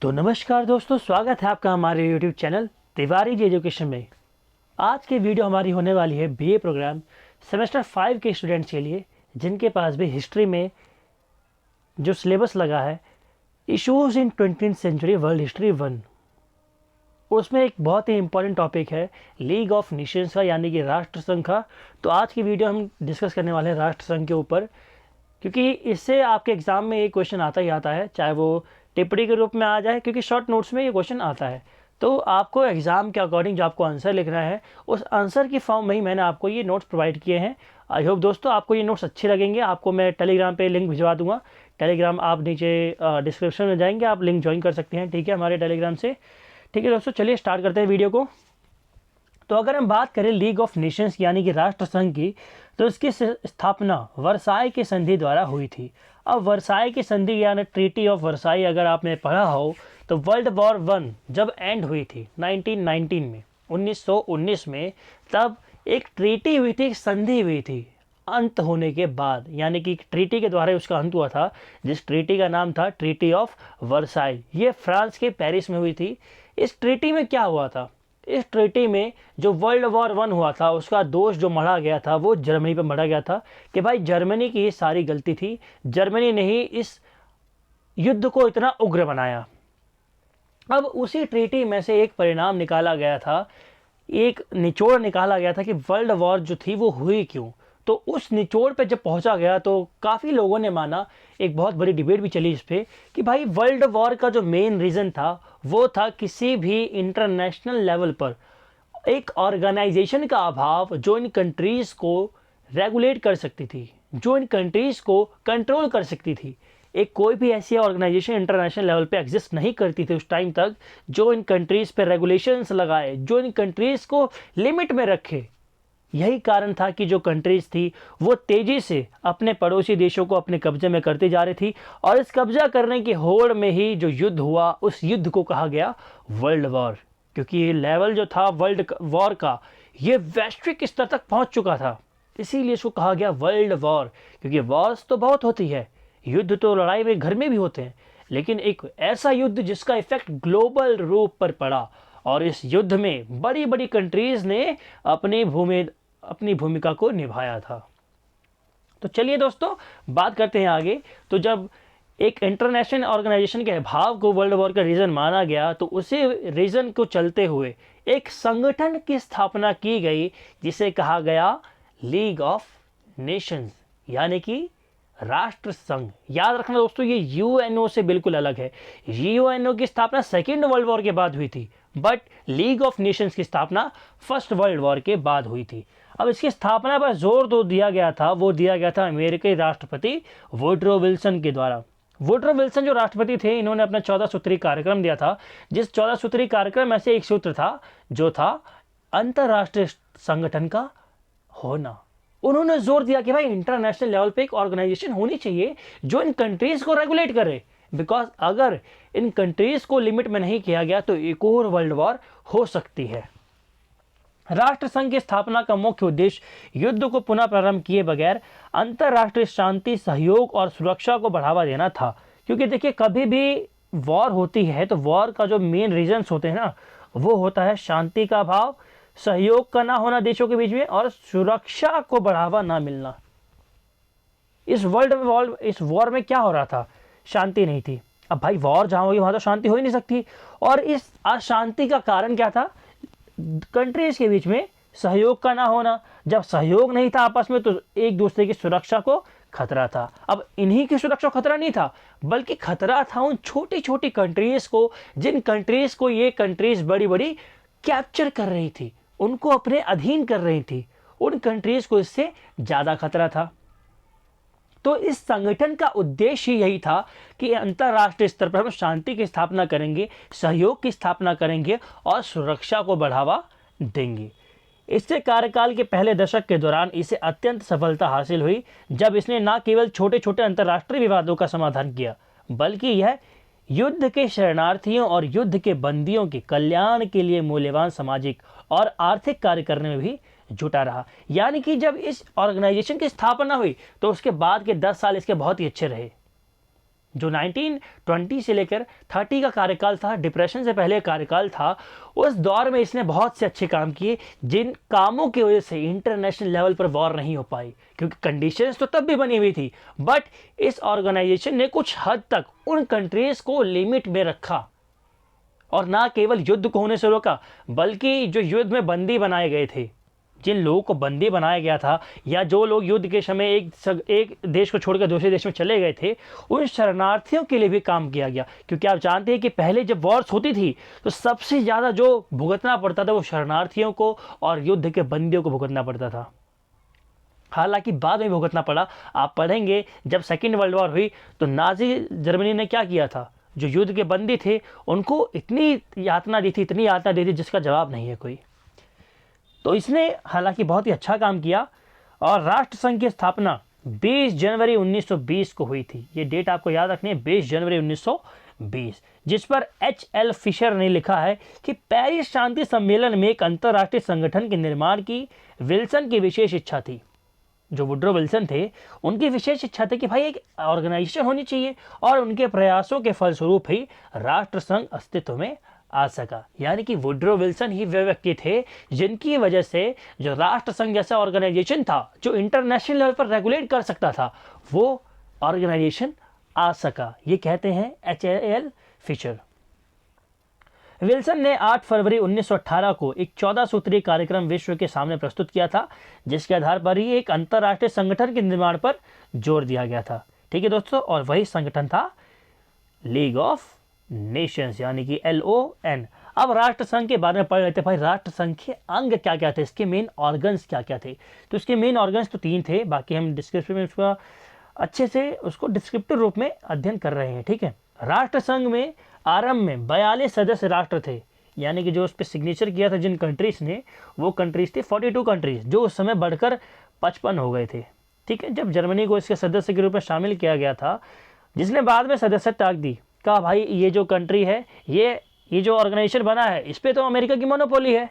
तो नमस्कार दोस्तों, स्वागत है आपका हमारे YouTube channel Tiwari ji education में। आज की वीडियो हमारी होने वाली है बीए प्रोग्राम सेमेस्टर 5 के स्टूडेंट्स के लिए, जिनके पास भी हिस्ट्री में जो सिलेबस लगा है issues in 20th century world history 1, उसमें एक बहुत ही इंपॉर्टेंट टॉपिक है लीग ऑफ नेशंस का, यानी कि राष्ट्र संघ का। तो आज की वीडियो हम डिस्कस करने वाले हैं राष्ट्र संघ के ऊपर, क्योंकि इससे आपके एग्ज़ाम में ये क्वेश्चन आता ही आता है, चाहे वो टिप्पणी के रूप में आ जाए, क्योंकि शॉर्ट नोट्स में ये क्वेश्चन आता है। तो आपको एग्ज़ाम के अकॉर्डिंग जो आपको आंसर लिखना है, उस आंसर की फॉर्म में ही मैंने आपको ये नोट्स प्रोवाइड किए हैं। आई होप दोस्तों आपको ये नोट्स अच्छे लगेंगे। आपको मैं टेलीग्राम पे लिंक भिजवा दूंगा। टेलीग्राम आप नीचे डिस्क्रिप्शन में जाएंगे, आप लिंक ज्वाइन कर सकते हैं, ठीक है, हमारे टेलीग्राम से। ठीक है दोस्तों, चलिए स्टार्ट करते हैं वीडियो को। तो अगर हम बात करें लीग ऑफ नेशंस यानी कि राष्ट्र संघ की, तो इसकी स्थापना वर्साई की संधि द्वारा हुई थी। अब वर्साई की संधि यानी ट्रीटी ऑफ वर्साई अगर आपने पढ़ा हो, तो वर्ल्ड वॉर 1 जब एंड हुई थी 1919 में, 1919 में, तब एक ट्रीटी हुई थी, एक संधि हुई थी अंत होने के बाद, यानी कि ट्रीटी के द्वारा उसका अंत हुआ था, जिस ट्रीटी का नाम था ट्रीटी ऑफ वर्साई। ये फ्रांस के पेरिस में हुई थी। इस ट्रीटी में क्या हुआ था? इस ट्रीटी में जो वर्ल्ड वॉर 1 हुआ था, उसका दोष जो मढ़ा गया था वो जर्मनी पे मढ़ा गया था कि भाई जर्मनी की ही सारी गलती थी, जर्मनी ने ही इस युद्ध को इतना उग्र बनाया। अब उसी ट्रीटी में से एक परिणाम निकाला गया था, एक निचोड़ निकाला गया था कि वर्ल्ड वॉर जो थी वो हुई क्यों। तो उस निचोड़ पे जब पहुंचा गया तो काफ़ी लोगों ने माना, एक बहुत बड़ी डिबेट भी चली इस पर, कि भाई वर्ल्ड वॉर का जो मेन रीज़न था वो था किसी भी इंटरनेशनल लेवल पर एक ऑर्गेनाइजेशन का अभाव जो इन कंट्रीज़ को रेगुलेट कर सकती थी, जो इन कंट्रीज़ को कंट्रोल कर सकती थी। एक कोई भी ऐसी ऑर्गेनाइजेशन इंटरनेशनल लेवल पे एग्जिस्ट नहीं करती थी उस टाइम तक, जो इन कंट्रीज़ पे रेगुलेशंस लगाए, जो इन कंट्रीज़ को लिमिट में रखे। यही कारण था कि जो कंट्रीज़ थी वो तेज़ी से अपने पड़ोसी देशों को अपने कब्जे में करती जा रही थी, और इस कब्जा करने की होड़ में ही जो युद्ध हुआ, उस युद्ध को कहा गया वर्ल्ड वॉर। क्योंकि ये लेवल जो था वर्ल्ड वॉर का, ये वैश्विक स्तर तक पहुंच चुका था, इसीलिए इसको कहा गया वर्ल्ड वॉर। क्योंकि वॉर्स तो बहुत होती है, युद्ध तो लड़ाई में घर में भी होते हैं, लेकिन एक ऐसा युद्ध जिसका इफेक्ट ग्लोबल रूप पर पड़ा, और इस युद्ध में बड़ी बड़ी कंट्रीज ने अपनी भूमिका को निभाया था। तो चलिए दोस्तों बात करते हैं आगे। तो जब एक इंटरनेशनल ऑर्गेनाइजेशन के अभाव को वर्ल्ड वॉर का रीज़न माना गया, तो उसी रीज़न को चलते हुए एक संगठन की स्थापना की गई, जिसे कहा गया लीग ऑफ नेशंस, यानी कि राष्ट्र संघ। याद रखना दोस्तों, ये यूएनओ से बिल्कुल अलग है। यूएनओ की स्थापना सेकेंड वर्ल्ड वॉर के बाद हुई थी, बट लीग ऑफ नेशंस की स्थापना फर्स्ट वर्ल्ड वॉर के बाद हुई थी। अब इसकी स्थापना पर जोर तो दिया गया था, वो दिया गया था अमेरिकी राष्ट्रपति वुडरो विल्सन के द्वारा। वुडरो विल्सन जो राष्ट्रपति थे, इन्होंने अपना 14 सूत्री कार्यक्रम दिया था, जिस 14 सूत्री कार्यक्रम में से एक सूत्र था जो था अंतरराष्ट्रीय संगठन का होना। उन्होंने जोर दिया कि भाई इंटरनेशनल लेवल पे एक ऑर्गेनाइजेशन होनी चाहिए जो इन कंट्रीज को रेगुलेट करे, बिकॉज अगर इन कंट्रीज को लिमिट में नहीं किया गया तो एक और वर्ल्ड वॉर हो सकती है। राष्ट्र संघ की स्थापना का मुख्य उद्देश्य युद्ध को पुनः प्रारंभ किए बगैर अंतरराष्ट्रीय शांति, सहयोग और सुरक्षा को बढ़ावा देना था। क्योंकि देखिए, कभी भी वॉर होती है तो वॉर का जो मेन रीजंस होते हैं ना, वो होता है शांति का अभाव, सहयोग का ना होना देशों के बीच में, और सुरक्षा को बढ़ावा ना मिलना। इस वॉर में क्या हो रहा था? शांति नहीं थी। अब भाई वॉर जहां होगी वहां तो शांति हो ही नहीं सकती, और इस अशांति का कारण क्या था? कंट्रीज के बीच में सहयोग का ना होना। जब सहयोग नहीं था आपस में, तो एक दूसरे की सुरक्षा को खतरा था। अब इन्हीं की सुरक्षा को खतरा नहीं था, बल्कि खतरा था उन छोटी छोटी कंट्रीज को, जिन कंट्रीज को ये कंट्रीज बड़ी बड़ी कैप्चर कर रही थी, उनको अपने अधीन कर रही थी। उन कंट्रीज को इससे ज्यादा खतरा था। तो इस संगठन का उद्देश्य यही था कि अंतरराष्ट्रीय स्तर पर हम शांति की स्थापना करेंगे, सहयोग की स्थापना करेंगे और सुरक्षा को बढ़ावा देंगे। इससे कार्यकाल के पहले दशक के दौरान इसे अत्यंत सफलता हासिल हुई, जब इसने न केवल छोटे छोटे अंतरराष्ट्रीय विवादों का समाधान किया, बल्कि यह युद्ध के शरणार्थियों और युद्ध के बंदियों के कल्याण के लिए मूल्यवान सामाजिक और आर्थिक कार्य करने में भी जुटा रहा। यानी कि जब इस ऑर्गेनाइजेशन की स्थापना हुई तो उसके बाद के 10 साल इसके बहुत ही अच्छे रहे। जो 1920 से लेकर 30 का कार्यकाल था, डिप्रेशन से पहले कार्यकाल था, उस दौर में इसने बहुत से अच्छे काम किए जिन कामों की वजह से इंटरनेशनल लेवल पर वॉर नहीं हो पाई, क्योंकि कंडीशंस तो तब भी बनी हुई थी, बट इस ऑर्गेनाइजेशन ने कुछ हद तक उन कंट्रीज को लिमिट में रखा और ना केवल युद्ध को होने से रोका, बल्कि जो युद्ध में बंदी बनाए गए थे, जिन लोगों को बंदी बनाया गया था या जो लोग युद्ध के समय एक देश को छोड़कर दूसरे देश में चले गए थे, उन शरणार्थियों के लिए भी काम किया गया। क्योंकि आप जानते हैं कि पहले जब वॉर्स होती थी तो सबसे ज़्यादा जो भुगतना पड़ता था वो शरणार्थियों को और युद्ध के बंदियों को भुगतना पड़ता था। हालांकि बाद में भुगतना पड़ा। आप पढ़ेंगे जब सेकेंड वर्ल्ड वॉर हुई तो नाजी जर्मनी ने क्या किया था, जो युद्ध के बंदी थे उनको इतनी यातना दी थी जिसका जवाब नहीं है कोई। तो इसने हालांकि बहुत ही अच्छा काम किया और राष्ट्रसंघ की स्थापना 20 जनवरी 1920 को हुई थी। ये डेट आपको याद रखनी है, 20 जनवरी 1920, जिस पर H.L. फिशर ने लिखा है कि पेरिस शांति सम्मेलन में एक अंतर्राष्ट्रीय संगठन के निर्माण की विल्सन की विशेष इच्छा थी। जो वुड्रो विल्सन थे उनकी विशेष इच्छा थी कि भाई एक ऑर्गेनाइजेशन होनी चाहिए और उनके प्रयासों के फलस्वरूप ही राष्ट्रसंघ अस्तित्व में आ सका। यानी कि वुड्रो विल्सन ही वे व्यक्ति थे जिनकी वजह से जो राष्ट्रसंघ जैसा ऑर्गेनाइजेशन था जो इंटरनेशनल लेवल पर रेगुलेट कर सकता था, वो ऑर्गेनाइजेशन आ सका। ये कहते हैं H.L. फिशर। विल्सन ने 8 फरवरी 1918 को एक 14 सूत्रीय कार्यक्रम विश्व के सामने प्रस्तुत किया था, जिसके आधार पर ही एक अंतर्राष्ट्रीय संगठन के निर्माण पर जोर दिया गया था। ठीक है दोस्तों, और वही संगठन था लीग ऑफ नेशंस, यानी कि LON। अब राष्ट्रसंघ के बारे में पढ़ लेते हैं। भाई राष्ट्रसंघ के अंग क्या क्या थे, इसके मेन ऑर्गन्स क्या क्या थे। तो इसके मेन ऑर्गन्स तो 3 थे, बाकी हम डिस्क्रिप्शन में उसका अच्छे से उसको डिस्क्रिप्टिव रूप में अध्ययन कर रहे हैं। ठीक है, राष्ट्रसंघ में आरंभ में 42 सदस्य राष्ट्र थे, यानी कि जो उस पर सिग्नेचर किया था जिन कंट्रीज ने, वो कंट्रीज थी 42 कंट्रीज, जो उस समय बढ़कर 55 हो गए थे। ठीक है, जब जर्मनी को इसके सदस्य के रूप में शामिल किया गया था, जिसने बाद में सदस्यता त्याग दी, कहा भाई ये जो कंट्री है, ये जो ऑर्गेनाइजेशन बना है, इस पर तो अमेरिका की मोनोपोली है,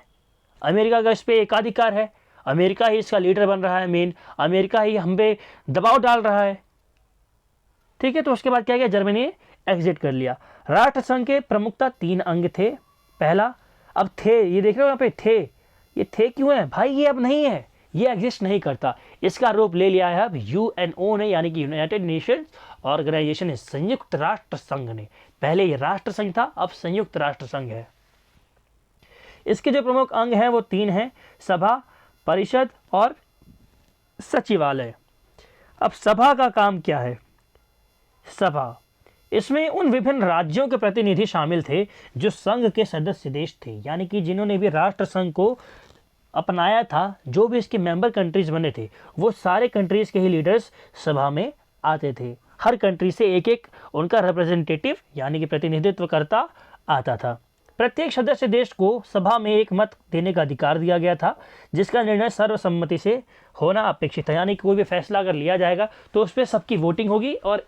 अमेरिका का इस पर एकाधिकार है, अमेरिका ही इसका लीडर बन रहा है, मेन अमेरिका ही हम पे दबाव डाल रहा है। ठीक है, तो उसके बाद क्या किया, जर्मनी ने एग्जिट कर लिया। राष्ट्रसंघ के प्रमुखता 3 अंग थे। पहला, अब थे, ये देख रहे हो यहाँ पे थे, ये थे क्यों है भाई, ये अब नहीं है, ये एग्जिस्ट नहीं करता, इसका रूप ले लिया है अब UNO ने, यानी कि यूनाइटेड नेशंस ऑर्गेनाइजेशन है, संयुक्त राष्ट्र संघ ने। पहले ये राष्ट्र संघ था, अब संयुक्त राष्ट्र संघ है। इसके जो प्रमुख अंग हैं वो 3 हैं, सभा, परिषद और सचिवालय। अब सभा का काम क्या है, सभा, इसमें उन विभिन्न राज्यों के प्रतिनिधि शामिल थे जो संघ के सदस्य देश थे, यानी कि जिन्होंने भी राष्ट्र संघ को अपनाया था, जो भी इसके मेंबर कंट्रीज बने थे, वो सारे कंट्रीज के ही लीडर्स सभा में आते थे। हर कंट्री से एक एक उनका रिप्रेजेंटेटिव, यानी कि प्रतिनिधित्वकर्ता आता था। प्रत्येक सदस्य देश को सभा में एक मत देने का अधिकार दिया गया था, जिसका निर्णय सर्वसम्मति से होना अपेक्षित था। यानी कि कोई भी फैसला अगर लिया जाएगा तो उस पर सबकी वोटिंग होगी और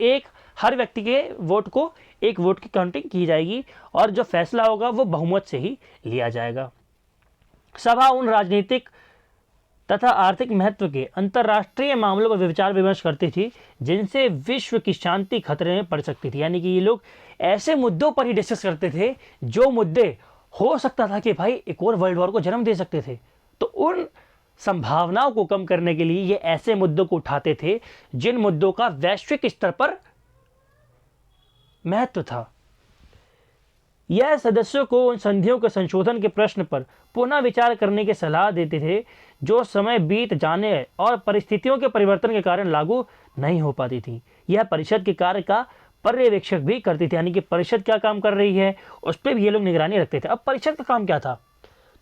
हर व्यक्ति के वोट को एक वोट की काउंटिंग की जाएगी और जो फैसला होगा वो बहुमत से ही लिया जाएगा। सभा उन राजनीतिक तथा आर्थिक महत्व के अंतर्राष्ट्रीय मामलों पर विचार विमर्श करती थी जिनसे विश्व की शांति खतरे में पड़ सकती थी। यानी कि ये लोग ऐसे मुद्दों पर ही डिस्कस करते थे जो मुद्दे हो सकता था कि भाई एक और वर्ल्ड वॉर को जन्म दे सकते थे। तो उन संभावनाओं को कम करने के लिए ये ऐसे मुद्दों को उठाते थे जिन मुद्दों का वैश्विक स्तर पर महत्व था। यह सदस्यों को उन संधियों के संशोधन के प्रश्न पर पुनः विचार करने की सलाह देते थे जो समय बीत जाने और परिस्थितियों के परिवर्तन के कारण लागू नहीं हो पाती थी। यह परिषद के कार्य का पर्यवेक्षक भी करती थी, यानी कि परिषद क्या काम कर रही है उस पर भी ये लोग निगरानी रखते थे। अब परिषद का काम क्या था,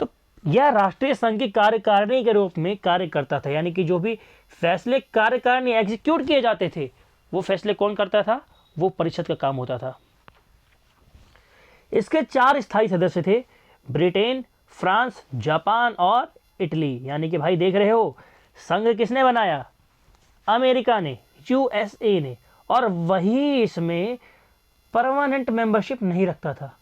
तो यह राष्ट्रीय संघ की कार्यकारिणी के रूप में कार्य करता था, यानी कि जो भी फैसले कार्यकारिणी एग्जीक्यूट किए जाते थे वो फैसले कौन करता था, वो परिषद का काम होता था। इसके 4 स्थायी सदस्य थे, ब्रिटेन, फ्रांस, जापान और इटली। यानी कि भाई देख रहे हो, संघ किसने बनाया, अमेरिका ने, USA ने, और वही इसमें परमानेंट मेंबरशिप नहीं रखता था।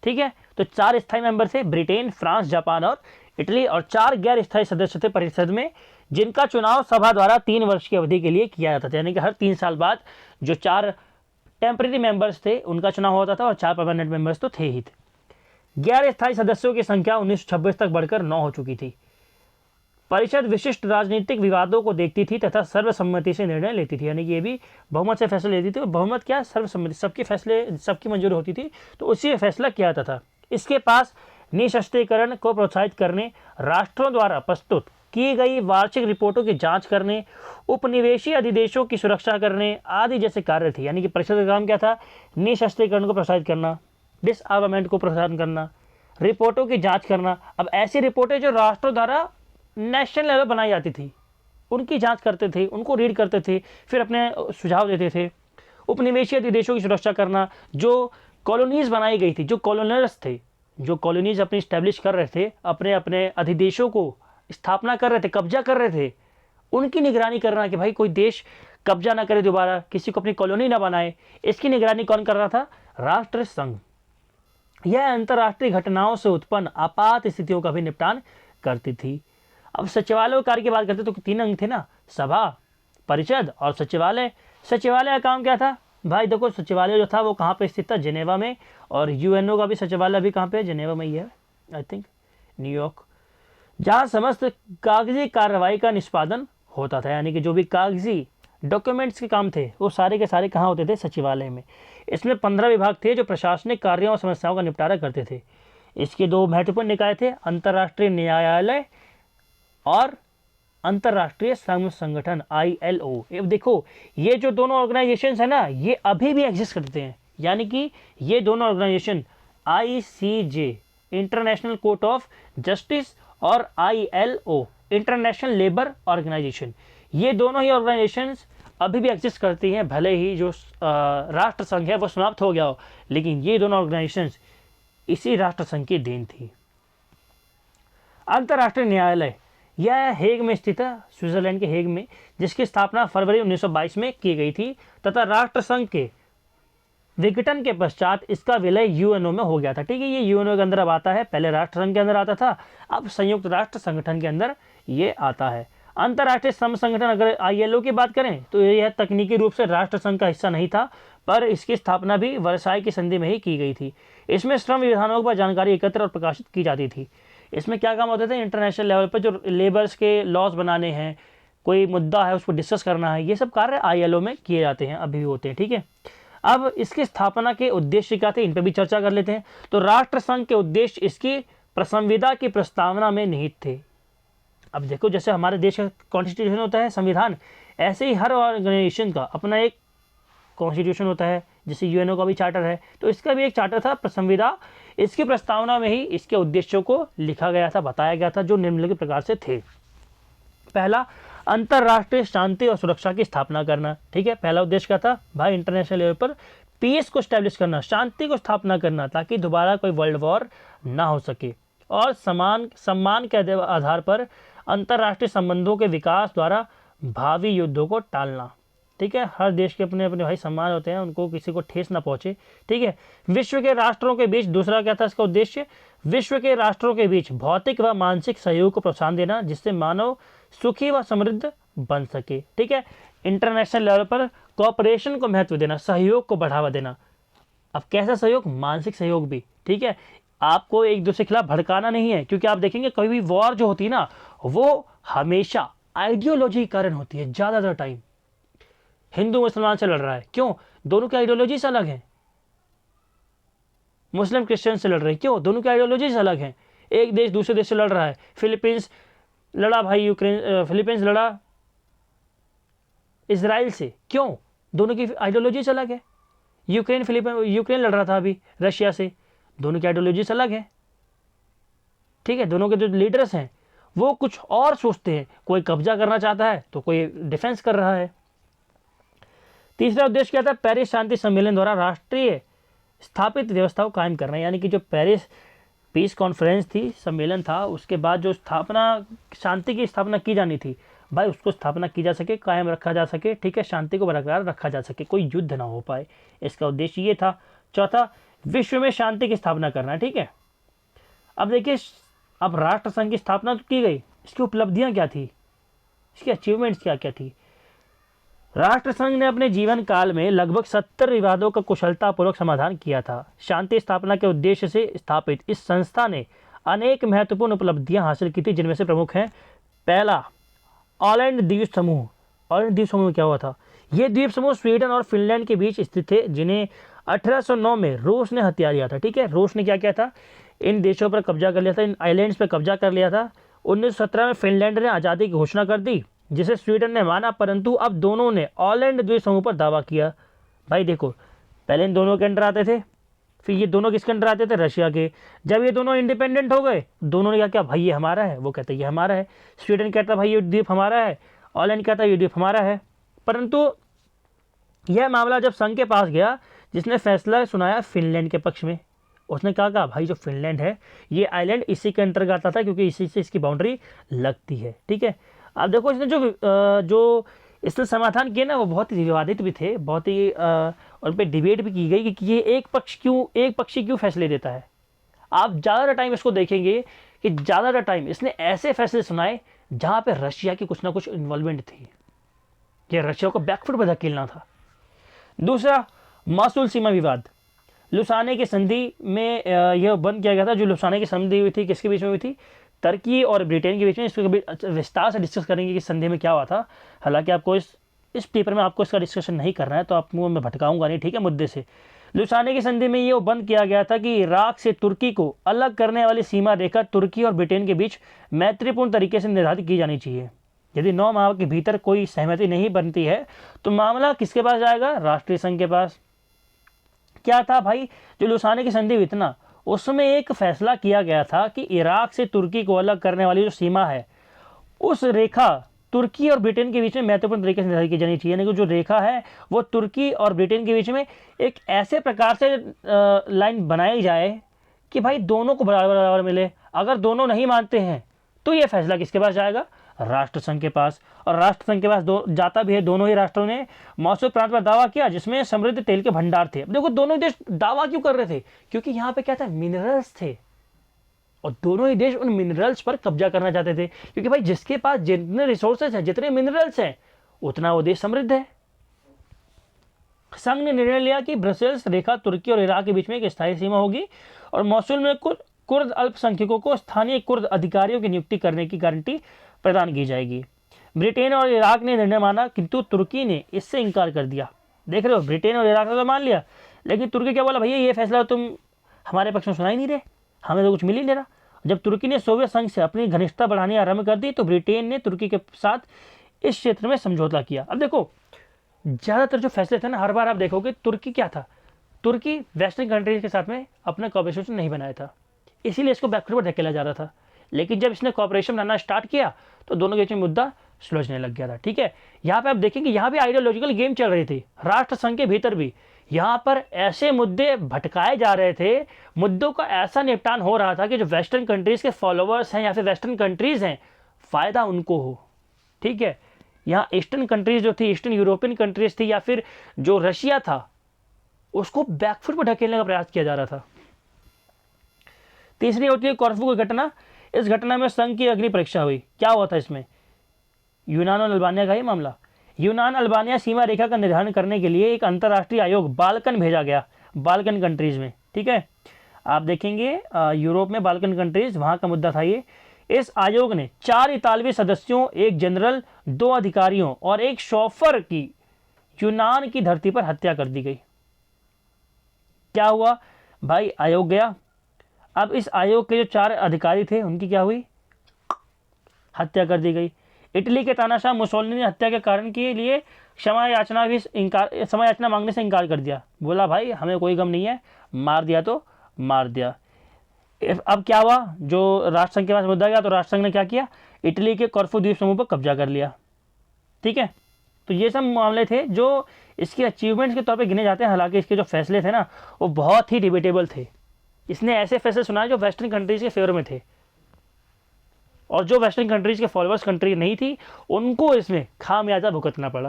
ठीक है, तो 4 स्थायी मेंबर थे, ब्रिटेन, फ्रांस, जापान और इटली, और 4 गैर स्थायी सदस्य थे परिषद में जिनका चुनाव सभा द्वारा 3 वर्ष की अवधि के लिए किया जाता था, यानी कि हर 3 साल बाद जो 4 टेम्परेरी मेंबर्स थे उनका चुनाव होता था और 4 परमानेंट मेंबर्स तो थे ही थे। 11 स्थायी सदस्यों की संख्या 1926 तक बढ़कर 9 हो चुकी थी। परिषद विशिष्ट राजनीतिक विवादों को देखती थी तथा सर्वसम्मति से निर्णय लेती थी, यानी कि ये भी बहुमत से फैसले लेती थी। बहुमत क्या, सर्वसम्मति, सबके फैसले, सबकी मंजूरी होती थी तो उसी में फैसला किया जाता था। इसके पास निःशस्त्रीकरण को प्रोत्साहित करने, राष्ट्रों द्वारा प्रस्तुत की गई वार्षिक रिपोर्टों की जांच करने, उपनिवेशी अधिदेशों की सुरक्षा करने आदि जैसे कार्य थे। यानी कि परिषद का काम क्या था, निःशस्त्रीकरण को प्रोत्साहित करना, डिसआर्मामेंट को प्रोत्साहन करना, रिपोर्टों की जांच करना। अब ऐसी रिपोर्टें जो राष्ट्रों द्वारा नेशनल लेवल बनाई जाती थी उनकी जांच करते थे, उनको रीड करते थे, फिर अपने सुझाव देते थे। उपनिवेशी अधिदेशों की सुरक्षा करना, जो कॉलोनीज बनाई गई थी, जो कॉलोनर्स थे, जो कॉलोनीज अपनी स्टैब्लिश कर रहे थे, अपने अपने अधिदेशों को स्थापना कर रहे थे, कब्जा कर रहे थे, उनकी निगरानी करना कि भाई कोई देश कब्जा ना करे, दोबारा किसी को अपनी कॉलोनी ना बनाए। इसकी निगरानी कौन कर रहा था, राष्ट्र संघ। यह अंतर्राष्ट्रीय घटनाओं से उत्पन्न आपात स्थितियों का भी निपटान करती थी। अब सचिवालय कार्य की बात करते तो 3 अंग थे ना, सभा, परिषद और सचिवालय। सचिवालय का काम क्या था भाई, देखो सचिवालय जो था वो कहाँ पे स्थित था, जिनेवा में, और यूएनओ का भी सचिवालय भी कहाँ पे है, जिनेवा में ही है, आई थिंक न्यूयॉर्क, जहाँ समस्त कागजी कार्रवाई का निष्पादन होता था। यानी कि जो भी कागजी डॉक्यूमेंट्स के काम थे वो सारे के सारे कहाँ होते थे, सचिवालय में। इसमें 15 विभाग थे जो प्रशासनिक कार्यों और समस्याओं का निपटारा करते थे। इसके 2 महत्वपूर्ण निकाय थे, अंतर्राष्ट्रीय न्यायालय और अंतर्राष्ट्रीय श्रम संगठन ILO। अब देखो ये जो दोनों ऑर्गेनाइजेशंस है ना, ये अभी भी एग्जिस्ट करते हैं। यानी कि ये दोनों organisation ICJ international court of justice और ILO इंटरनेशनल लेबर ऑर्गेनाइजेशन, ये दोनों ही ऑर्गेनाइजेशंस अभी भी एग्जिस्ट करती हैं। भले ही जो राष्ट्र संघ है वो समाप्त हो गया हो, लेकिन ये दोनों ऑर्गेनाइजेशंस इसी राष्ट्र संघ की देन थी। अंतर्राष्ट्रीय न्यायालय यह हेग में स्थित है, स्विट्जरलैंड के हेग में, जिसकी स्थापना फरवरी 1922 में की गई थी तथा राष्ट्र संघ के विघटन के पश्चात इसका विलय यूएनओ में हो गया था। ठीक है, ये यूएनओ के अंदर अब आता है, पहले राष्ट्र संघ के अंदर आता था, अब संयुक्त राष्ट्र संगठन के अंदर ये आता है। अंतर्राष्ट्रीय श्रम संगठन, अगर ILO की बात करें तो यह तकनीकी रूप से राष्ट्र संघ का हिस्सा नहीं था, पर इसकी स्थापना भी वर्साई की संधि में ही की गई थी। इसमें श्रम विधानों पर जानकारी एकत्र और प्रकाशित की जाती थी। इसमें क्या काम होते थे, इंटरनेशनल लेवल पर जो लेबर्स के लॉज बनाने हैं, कोई मुद्दा है उसको डिस्कस करना है, ये सब कार्य ILO में किए जाते हैं, अभी भी होते हैं। ठीक है, अब इसकी स्थापना के उद्देश्य क्या थे, इन पर भी चर्चा कर लेते हैं। तो राष्ट्र संघ के उद्देश्य इसकी संविदा की प्रस्तावना में निहित थे। अब देखो जैसे हमारे देश का कॉन्स्टिट्यूशन होता है, संविधान, ऐसे ही हर ऑर्गेनाइजेशन का अपना एक कॉन्स्टिट्यूशन होता है। जैसे यूएनओ का भी चार्टर है, तो इसका भी एक चार्टर था, संविदा। इसकी प्रस्तावना में ही इसके उद्देश्यों को लिखा गया था, बताया गया था, जो निम्नलिखित प्रकार से थे। पहला, अंतर्राष्ट्रीय शांति और सुरक्षा की स्थापना करना। ठीक है, पहला उद्देश्य क्या था भाई, इंटरनेशनल लेवल पर पीस को स्टैब्लिश करना, शांति को स्थापना करना, ताकि दोबारा कोई वर्ल्ड वॉर ना हो सके, और सम्मान के आधार पर अंतर्राष्ट्रीय संबंधों के विकास द्वारा भावी युद्धों को टालना। ठीक है, हर देश के अपने अपने भाई सम्मान होते हैं, उनको किसी को ठेस ना पहुंचे। ठीक है, विश्व के राष्ट्रों के बीच, दूसरा क्या था इसका उद्देश्य, विश्व के राष्ट्रों के बीच भौतिक व मानसिक सहयोग को प्रोत्साहन देना, जिससे मानव सुखी व समृद्ध बन सके। ठीक है, इंटरनेशनल लेवल पर कोऑपरेशन को महत्व देना, सहयोग को बढ़ावा देना। अब कैसा सहयोग, मानसिक सहयोग भी। ठीक है, आपको एक दूसरे के खिलाफ भड़काना नहीं है, क्योंकि आप देखेंगे कोई भी वॉर जो होती है ना, वो हमेशा आइडियोलॉजी के कारण होती है। ज़्यादातर टाइम हिंदू मुसलमान से लड़ रहा है, क्यों, दोनों की आइडियोलॉजीज अलग हैं। मुस्लिम क्रिश्चियन से लड़ रहे हैं, क्यों, दोनों की आइडियोलॉजीज अलग हैं। एक देश दूसरे देश से लड़ रहा है, फिलीपींस लड़ा भाई यूक्रेन, फिलीपींस लड़ा इजराइल से, क्यों, दोनों की आइडियोलॉजीज अलग है। यूक्रेन लड़ रहा था अभी रशिया से, दोनों की आइडियोलॉजीज अलग है। ठीक है, दोनों के जो लीडर्स हैं वो कुछ और सोचते हैं, कोई कब्जा करना चाहता है तो कोई डिफेंस कर रहा है। तीसरा उद्देश्य क्या था, पेरिस शांति सम्मेलन द्वारा राष्ट्रीय स्थापित व्यवस्था को कायम करना। यानी कि जो पेरिस पीस कॉन्फ्रेंस थी, सम्मेलन था, उसके बाद जो शांति की स्थापना की जानी थी भाई, उसको स्थापना की जा सके, कायम रखा जा सके। ठीक है, शांति को बरकरार रखा जा सके, कोई युद्ध ना हो पाए, इसका उद्देश्य ये था। चौथा, विश्व में शांति की स्थापना करना। ठीक है, अब देखिए, अब राष्ट्र संघ की स्थापना तो की गई, इसकी उपलब्धियां क्या थी। इसकी अचीवमेंट्स क्या क्या थी। राष्ट्रसंघ ने अपने जीवन काल में लगभग 70 विवादों का कुशलतापूर्वक समाधान किया था। शांति स्थापना के उद्देश्य से स्थापित इस संस्था ने अनेक महत्वपूर्ण उपलब्धियां हासिल की थी, जिनमें से प्रमुख हैं, पहला, ऑलैंड द्वीप समूह। ऑलैंड द्वीप समूह में क्या हुआ था? ये द्वीप समूह स्वीडन और फिनलैंड के बीच स्थित थे, जिन्हें 1809 में रूस ने हत्या लिया था। ठीक है, रूस ने क्या किया था? इन देशों पर कब्जा कर लिया था, इन आइलैंड्स पर कब्जा कर लिया था। 1917 में फिनलैंड ने आज़ादी की घोषणा कर दी, जिसे स्वीडन ने माना, परंतु अब दोनों ने ऑलैंड द्वीप समूह पर दावा किया। भाई देखो, पहले इन दोनों के अंडर आते थे, फिर ये दोनों किसके अंडर आते थे? रशिया के। जब ये दोनों इंडिपेंडेंट हो गए, दोनों ने क्या किया? भाई ये हमारा है, वो कहते ये हमारा है। स्वीडन कहता भाई ये द्वीप हमारा है, ऑलैंड कहता ये द्वीप हमारा है। परंतु यह मामला जब संघ के पास गया, जिसने फैसला सुनाया फिनलैंड के पक्ष में, उसने कहा भाई जो फिनलैंड है ये आइलैंड इसी के अंतर्गत आता था, क्योंकि इसी से इसकी बाउंड्री लगती है। ठीक है, अब देखो इसने जो इसने समाधान किए ना, वो बहुत ही विवादित भी थे, बहुत ही उन पर डिबेट भी की गई कि ये एक पक्षी क्यों फैसले देता है। आप ज़्यादा टाइम इसको देखेंगे कि ज़्यादा टाइम इसने ऐसे फैसले सुनाए जहाँ पे रशिया की कुछ ना कुछ इन्वॉल्वमेंट थी, कि रशिया को बैकफुट पर धकेलना था। दूसरा, मासूल सीमा विवाद। लुसाने की संधि में यह बंद किया गया था। जो लुसाने की संधि हुई थी, किसके बीच में हुई थी? तुर्की और ब्रिटेन के बीच में। इसको कभी विस्तार से डिस्कस करेंगे कि संधि में क्या हुआ था। हालांकि आपको इस पेपर में आपको इसका डिस्कशन नहीं करना है, तो आपको मैं भटकाऊंगा नहीं, ठीक है, मुद्दे से। लुसाने की संधि में ये बंद किया गया था कि इराक से तुर्की को अलग करने वाली सीमा रेखा तुर्की और ब्रिटेन के बीच मैत्रीपूर्ण तरीके से निर्धारित की जानी चाहिए। यदि 9 माह के भीतर कोई सहमति नहीं बनती है तो मामला किसके पास जाएगा? राष्ट्रीय संघ के पास। क्या था भाई, जो लुसाने की संधि हुई थी ना, उसमें एक फैसला किया गया था कि इराक से तुर्की को अलग करने वाली जो सीमा है, उस रेखा तुर्की और ब्रिटेन के बीच में महत्वपूर्ण तरीके से निर्धारित की जानी चाहिए। यानी कि जो रेखा है वो तुर्की और ब्रिटेन के बीच में एक ऐसे प्रकार से लाइन बनाई जाए कि भाई दोनों को बराबर बराबर मिले। अगर दोनों नहीं मानते हैं तो ये फैसला किसके पास जाएगा? राष्ट्रसंघ के पास। और राष्ट्रसंघ के पास जाता भी है। दोनों ही राष्ट्रों ने मौसूल प्रांत पर दावा किया, जिसमें समृद्ध तेल के भंडार थे। अब देखो, दोनों ही देश दावा क्यों कर रहे थे? क्योंकि यहाँ पे क्या था? मिनरल्स थे, और दोनों ही देश उन मिनरल्स पर कब्जा करना चाहते थे। क्योंकि भाई जिसके पास जितने रिसोर्सेज हैं, जितने मिनरल्स हैं, उतना वो देश समृद्ध है। संघ ने निर्णय लिया कि ब्रसेल्स रेखा तुर्की और इराक के बीच में एक स्थायी सीमा होगी, और मौसूल में कुर्द अल्पसंख्यकों को स्थानीय कुर्द अधिकारियों की नियुक्ति करने की गारंटी प्रदान की जाएगी। ब्रिटेन और इराक ने निर्णय माना, किंतु तुर्की ने इससे इनकार कर दिया। देख रहे हो, ब्रिटेन और इराक ने तो मान लिया, लेकिन तुर्की क्या बोला? भैया ये फैसला तुम हमारे पक्ष में सुना ही नहीं रहे, हमें तो कुछ मिल ही नहीं रहा। जब तुर्की ने सोवियत संघ से अपनी घनिष्ठता बढ़ानी आरंभ कर दी, तो ब्रिटेन ने तुर्की के साथ इस क्षेत्र में समझौता किया। अब देखो, ज़्यादातर जो फैसले थे ना, हर बार आप देखोगे तुर्की क्या था? तुर्की वेस्टर्न कंट्रीज के साथ में अपना कॉपरेशन नहीं बनाया था, इसीलिए इसको बैकफुट पर धकेला जा रहा था। लेकिन जब इसने कॉपरेशन बनाना स्टार्ट किया तो दोनों के बीच में मुद्दा सुलझने लग गया था। ठीक है, यहाँ पे आप देखेंगे, यहाँ भी आइडियोलॉजिकल गेम चल रही थी राष्ट्रसंघ के भीतर भी। यहाँ पर ऐसे मुद्दे भटकाए जा रहे थे, मुद्दों का ऐसा निपटान हो रहा था कि जो वेस्टर्न कंट्रीज के फॉलोअर्स हैं या फिर वेस्टर्न कंट्रीज हैं, फ़ायदा उनको हो। ठीक है, यहाँ ईस्टर्न कंट्रीज जो थी, ईस्टर्न यूरोपियन कंट्रीज थी, या फिर जो रशिया था, उसको बैकफुट पर ढकेलने का प्रयास किया जा रहा था। तीसरी होती है कॉर्फू की घटना। इस घटना में संघ की अग्नि परीक्षा हुई। क्या हुआ था इसमें? यूनान और अल्बानिया का ही मामला। यूनान अल्बानिया सीमा रेखा का निर्धारण करने के लिए एक अंतर्राष्ट्रीय आयोग बाल्कन भेजा गया, बाल्कन कंट्रीज में। ठीक है, आप देखेंगे यूरोप में बाल्कन कंट्रीज, वहाँ का मुद्दा था ये। इस आयोग ने 4 इतालवी सदस्यों, 1 जनरल, 2 अधिकारियों और 1 शॉफर की यूनान की धरती पर हत्या कर दी गई। क्या हुआ भाई? आयोग गया, अब इस आयोग के जो 4 अधिकारी थे उनकी क्या हुई? हत्या कर दी गई। इटली के तानाशाह मुसोलिनी ने हत्या के कारण के लिए क्षमा याचना मांगने से इनकार कर दिया। बोला भाई हमें कोई गम नहीं है, मार दिया तो मार दिया। अब क्या हुआ? जो राष्ट्रसंघ के पास मुद्दा गया, तो राष्ट्रसंघ ने क्या किया? इटली के कॉर्फू द्वीप समूह पर कब्जा कर लिया। ठीक है, तो ये सब मामले थे जो इसके अचीवमेंट्स के तौर पे गिने जाते हैं। हालांकि इसके जो फैसले थे ना, वो बहुत ही डिबेटेबल थे। इसने ऐसे फैसले सुनाए जो वेस्टर्न कंट्रीज के फेवर में थे, और जो वेस्टर्न कंट्रीज के फॉलोअर्स कंट्री नहीं थी, उनको इसमें खामियाजा भुगतना पड़ा।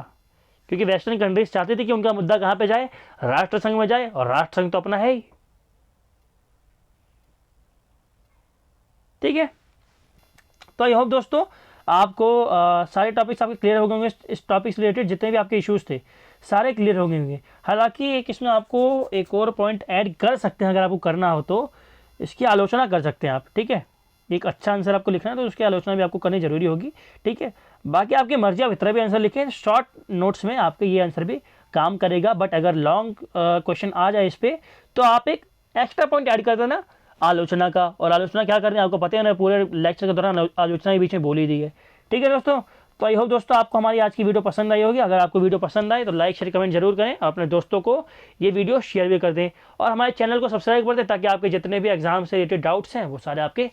क्योंकि वेस्टर्न कंट्रीज चाहती थी कि उनका मुद्दा कहाँ पे जाए? राष्ट्रसंघ में जाए, और राष्ट्रसंघ तो अपना है ही। ठीक है, तो आई होप दोस्तों आपको सारे टॉपिक्स आपके क्लियर हो गए होंगे। इस टॉपिक से रिलेटेड जितने भी आपके इश्यूज़ थे सारे क्लियर हो गए होंगे। हालांकि एक इसमें आपको एक और पॉइंट ऐड कर सकते हैं, अगर आपको करना हो तो इसकी आलोचना कर सकते हैं आप, ठीक है। एक अच्छा आंसर आपको लिखना है तो उसकी आलोचना भी आपको करनी जरूरी होगी, ठीक है। बाकी आपकी मर्जी, आप इतना भी आंसर लिखें, शॉर्ट नोट्स में आपके ये आंसर भी काम करेगा। बट अगर लॉन्ग क्वेश्चन आ जाए इस पर तो आप एक एक्स्ट्रा पॉइंट ऐड कर देना आलोचना का। और आलोचना क्या करनी है आपको पता है ना, पूरे लेक्चर के दौरान आलोचना के बीच में बोली दी है, ठीक है दोस्तों। तो आई होप दोस्तों आपको हमारी आज की वीडियो पसंद आई होगी। अगर आपको वीडियो पसंद आए तो लाइक शेयर कमेंट जरूर करें, अपने दोस्तों को ये वीडियो शेयर भी कर दें और हमारे चैनल को सब्सक्राइब कर दें, ताकि आपके जितने भी एग्जाम से रिलेटेड डाउट्स हैं वो सारे आपके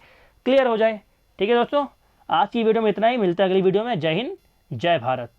क्लियर हो जाए, ठीक है दोस्तों। आज की वीडियो में इतना ही, मिलता है अगली वीडियो में। जय हिंद, जय भारत।